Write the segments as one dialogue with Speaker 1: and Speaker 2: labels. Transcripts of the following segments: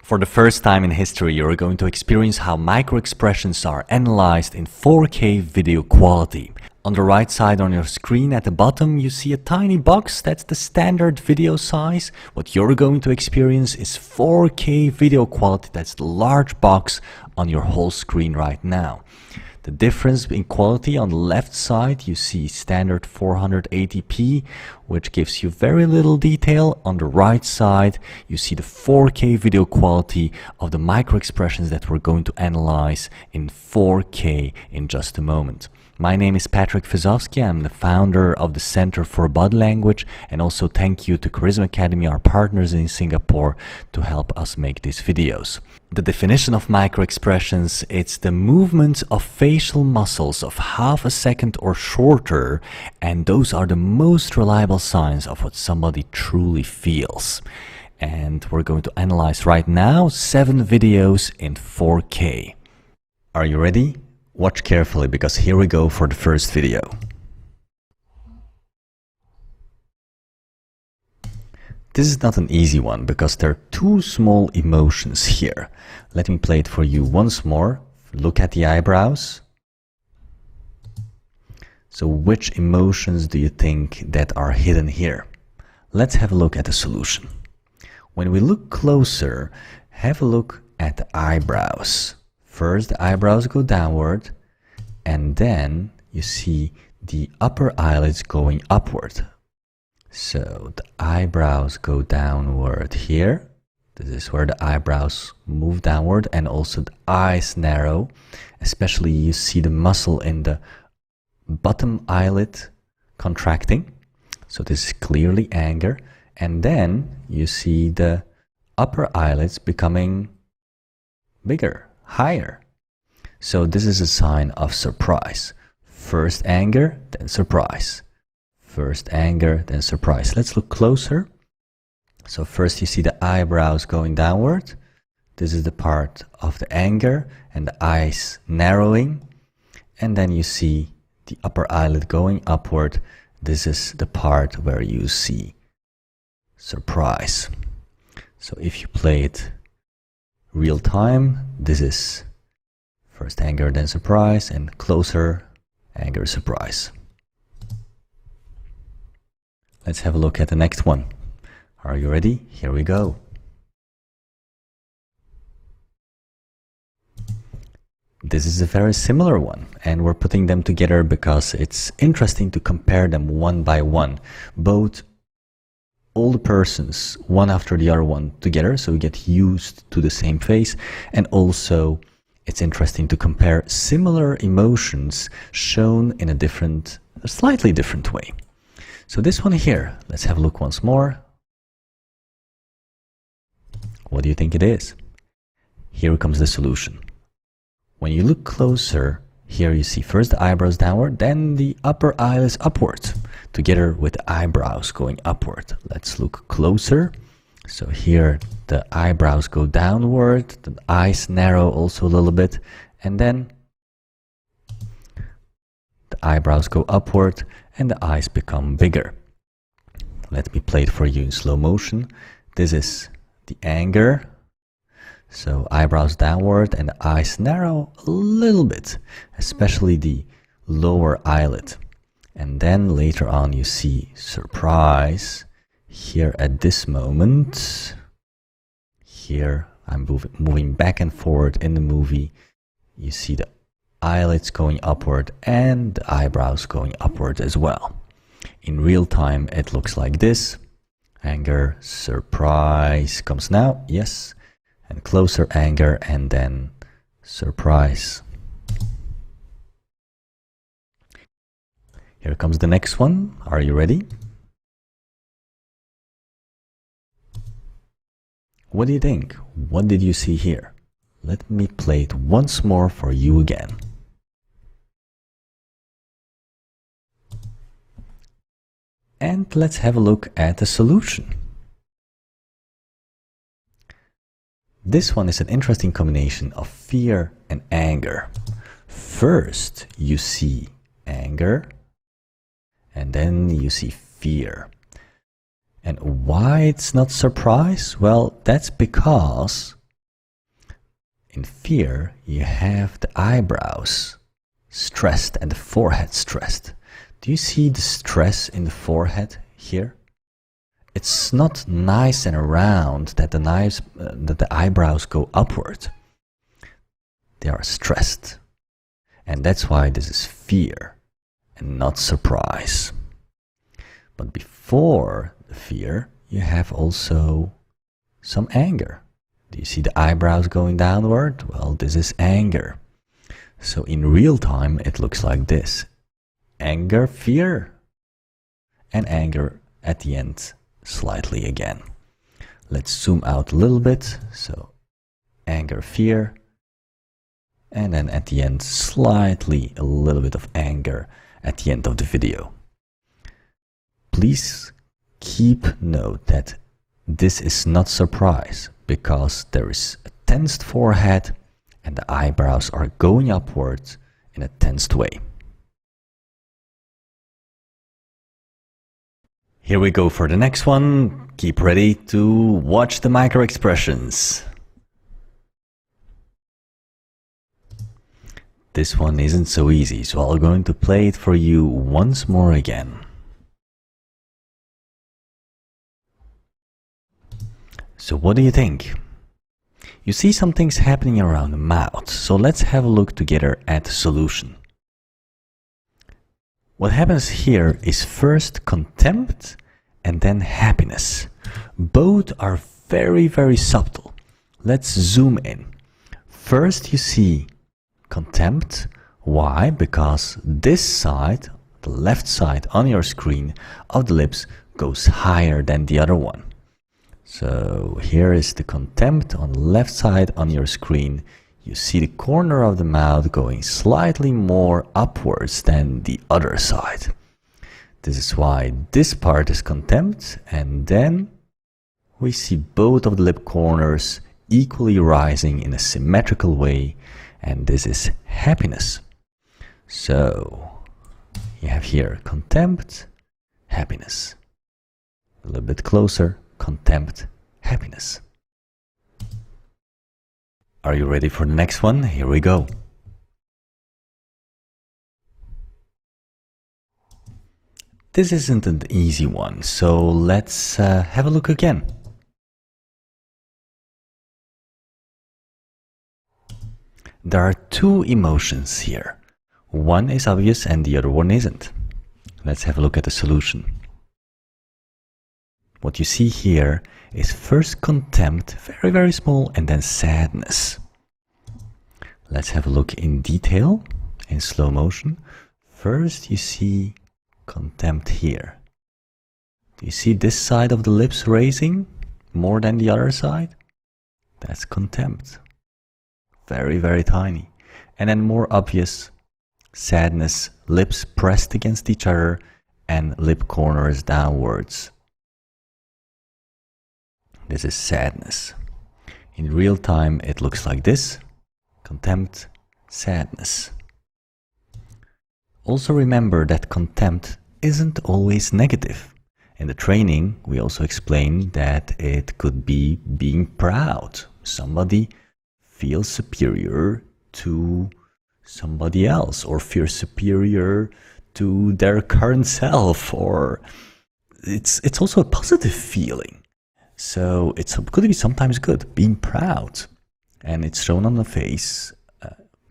Speaker 1: For the first time in history, you're going to experience how microexpressions are analyzed in 4K video quality. On the right side on your screen at the bottom, you see a tiny box. That's the standard video size. What you're going to experience is 4K video quality. That's the large box on your whole screen right now. The difference in quality on the left side, you see standard 480p, which gives you very little detail. On the right side, you see the 4K video quality of the microexpressions that we're going to analyze in 4K in just a moment. My name is Patrick Fizovsky. I'm the founder of the Center for Body Language, and also thank you to Charisma Academy, our partners in Singapore, to help us make these videos. The definition of microexpressions, it's the movement of facial muscles of half a second or shorter, and those are the most reliable signs of what somebody truly feels. And we're going to analyze right now 7 videos in 4K. Are you ready? Watch carefully, because here we go for the first video. This is not an easy one because there are 2 small emotions here. Let me play it for you once more. Look at the eyebrows. So which emotions do you think that are hidden here? Let's have a look at the solution. When we look closer, have a look at the eyebrows. First, the eyebrows go downward, and then you see the upper eyelids going upward. So the eyebrows go downward here. This is where the eyebrows move downward, and also the eyes narrow. Especially you see the muscle in the bottom eyelid contracting. So this is clearly anger. And then you see the upper eyelids becoming bigger, higher. So this is a sign of surprise. First anger, then surprise. First anger, then surprise. Let's look closer. So first you see the eyebrows going downward. This is the part of the anger, and the eyes narrowing. And then you see the upper eyelid going upward. This is the part where you see surprise. So if you play it real time, this is first anger, then surprise, and closer, anger, surprise. Let's have a look at the next one. Are you ready? Here we go. This is a very similar one, and we're putting them together because it's interesting to compare them one by one. Both all the persons, one after the other one together, so we get used to the same face, and also it's interesting to compare similar emotions shown in a slightly different way. So this one here, let's have a look once more. What do you think it is? Here comes the solution. When you look closer, here you see first the eyebrows downward, then the upper eyelids upward, together with the eyebrows going upward. Let's look closer. So here the eyebrows go downward, the eyes narrow also a little bit, and then the eyebrows go upward and the eyes become bigger. Let me play it for you in slow motion. This is the anger. So eyebrows downward and the eyes narrow a little bit, especially the lower eyelid. And then later on you see surprise. Here at this moment, here I'm moving back and forward in the movie. You see the eyelids going upward and the eyebrows going upward as well. In real time it looks like this. Anger, surprise comes now, yes. And closer anger, and then surprise. Here comes the next one. Are you ready? What do you think? What did you see here? Let me play it once more for you again. And let's have a look at the solution. This one is an interesting combination of fear and anger. First, you see anger, and then you see fear. And why it's not surprise? Well, that's because In fear, you have the eyebrows stressed and the forehead stressed. Do you see the stress in the forehead here? It's not nice and round that the eyebrows go upward. They are stressed. And that's why this is fear and not surprise. But before the fear, you have also some anger. Do you see the eyebrows going downward? Well, this is anger. So in real time, it looks like this. Anger, fear, and anger at the end slightly again. Let's zoom out a little bit. So anger, fear, and then at the end slightly a little bit of anger at the end of the video. Please keep note that this is not surprise, because there is a tensed forehead and the eyebrows are going upwards in a tensed way. Here we go for the next one. Keep ready to watch the micro expressions. This one isn't so easy, so I'm going to play it for you once more again. So what do you think? You see some things happening around the mouth, so let's have a look together at the solution. What happens here is first contempt and then happiness. Both are very, very subtle. Let's zoom in. First you see contempt. Why? Because this side, the left side on your screen of the lips, goes higher than the other one. So here is the contempt on the left side on your screen. You see the corner of the mouth going slightly more upwards than the other side. This is why this part is contempt, and then we see both of the lip corners equally rising in a symmetrical way, and this is happiness. So you have here contempt, happiness. A little bit closer, contempt, happiness. Are you ready for the next one? Here we go. This isn't an easy one, so let's have a look again. There are two emotions here. One is obvious and the other one isn't. Let's have a look at the solution. What you see here is first contempt, very, very small, and then sadness. Let's have a look in detail, in slow motion. First you see contempt here. Do you see this side of the lips raising more than the other side? That's contempt. Very, very tiny. And then more obvious, sadness, lips pressed against each other and lip corners downwards. This is sadness. In real time, it looks like this. Contempt, sadness. Also remember that contempt isn't always negative. In the training, we also explained that it could be being proud. Somebody feels superior to somebody else, or feels superior to their current self, or it's also a positive feeling. So it could be sometimes good, being proud. And it's shown on the face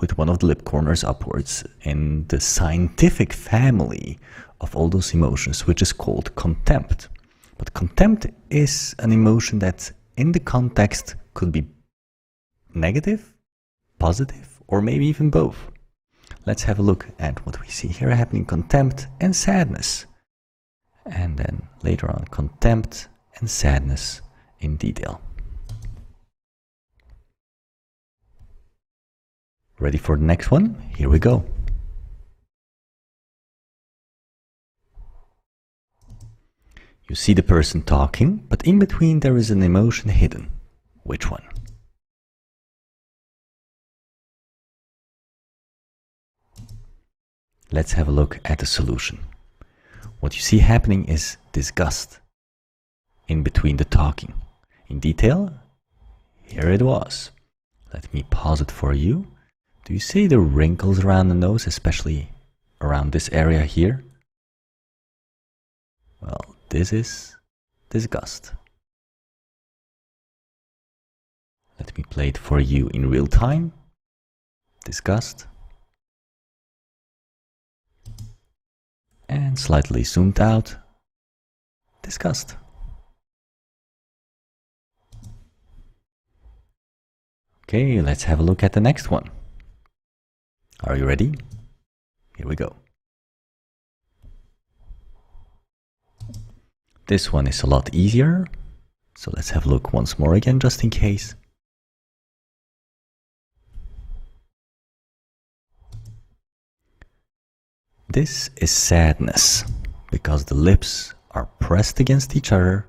Speaker 1: with one of the lip corners upwards in the scientific family of all those emotions, which is called contempt. But contempt is an emotion that in the context could be negative, positive, or maybe even both. Let's have a look at what we see here happening: contempt and sadness. And then later on, contempt and sadness in detail. Ready for the next one? Here we go. You see the person talking, but in between there is an emotion hidden. Which one? Let's have a look at the solution. What you see happening is disgust in between the talking. In detail, here it was. Let me pause it for you. Do you see the wrinkles around the nose, especially around this area here? Well, this is disgust. Let me play it for you in real time. Disgust. And slightly zoomed out. Disgust. Okay, let's have a look at the next one. Are you ready? Here we go. This one is a lot easier, so let's have a look once more again, just in case. This is sadness, because the lips are pressed against each other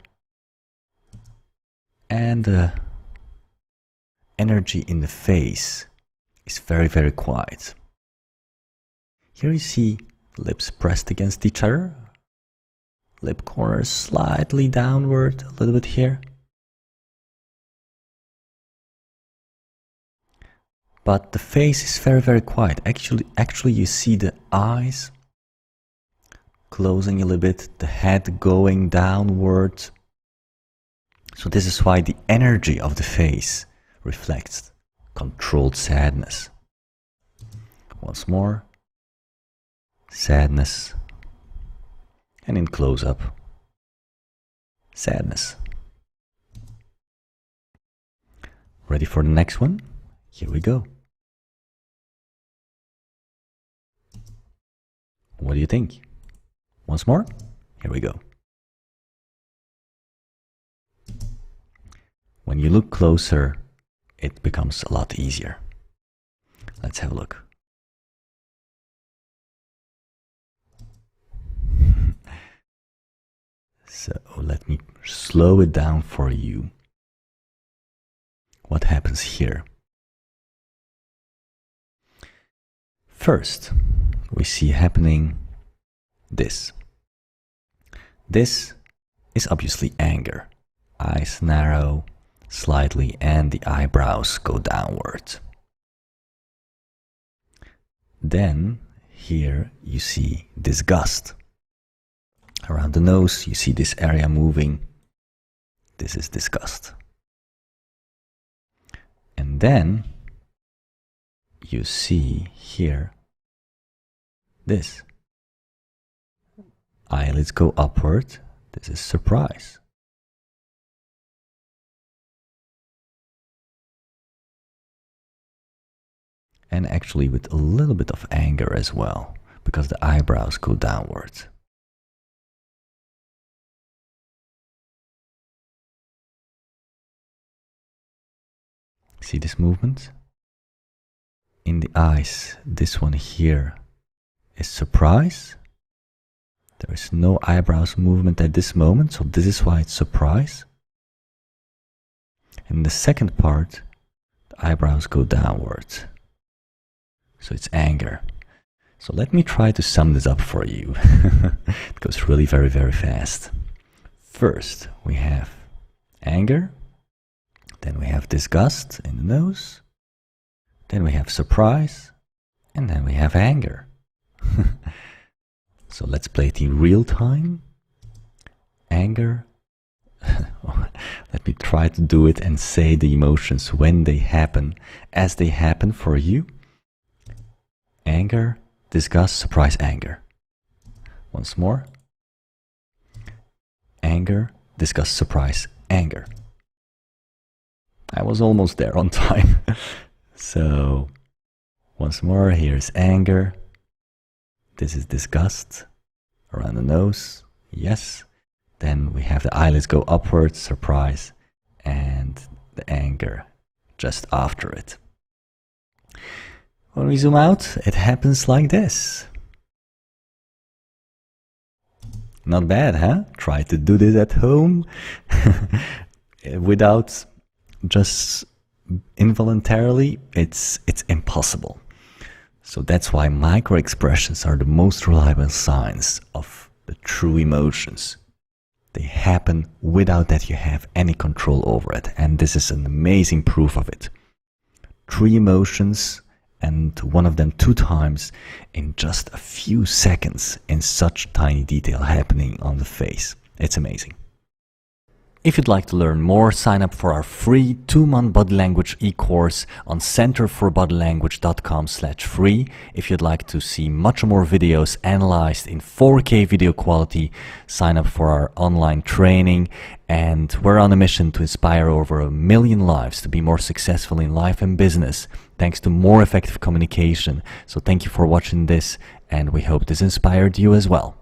Speaker 1: and the energy in the face is very, very quiet. Here you see lips pressed against each other. Lip corners slightly downward, a little bit here. But the face is very, very quiet. Actually you see the eyes closing a little bit, the head going downward. So this is why the energy of the face reflects controlled sadness. Once more. Sadness. And in close-up, sadness. Ready for the next one? Here we go. What do you think? Once more? Here we go. When you look closer, it becomes a lot easier. Let's have a look. So let me slow it down for you. What happens here? First, we see happening this. This is obviously anger. Eyes narrow slightly and the eyebrows go downward. Then here you see disgust. Around the nose, you see this area moving. This is disgust. And then you see here this. Eyelids go upward. This is surprise. And actually with a little bit of anger as well, because the eyebrows go downward. See this movement? In the eyes, this one here is surprise. There is no eyebrows movement at this moment, so this is why it's surprise. And the second part, the eyebrows go downward. So it's anger. So let me try to sum this up for you. It goes really very, very fast. First, we have anger. Then we have disgust in the nose. Then we have surprise. And then we have anger. So let's play it in real time. Anger. Let me try to do it and say the emotions when they happen, as they happen for you. Anger, disgust, surprise, anger. Once more. Anger, disgust, surprise, anger. I was almost there on time. So, once more, here's anger. This is disgust. Around the nose, yes. Then we have the eyelids go upwards, surprise, and the anger just after it. When we zoom out, it happens like this. Not bad, huh? Try to do this at home without just involuntarily. It's impossible. So that's why micro expressions are the most reliable signs of the true emotions. They happen without that you have any control over it, and this is an amazing proof of it. 3 emotions and one of them 2 times in just a few seconds in such tiny detail happening on the face. It's amazing. If you'd like to learn more, sign up for our free 2-month body language e-course on centerforbodylanguage.com/free. If you'd like to see much more videos analyzed in 4K video quality, sign up for our online training. And we're on a mission to inspire over 1 million lives to be more successful in life and business, thanks to more effective communication. So thank you for watching this, and we hope this inspired you as well.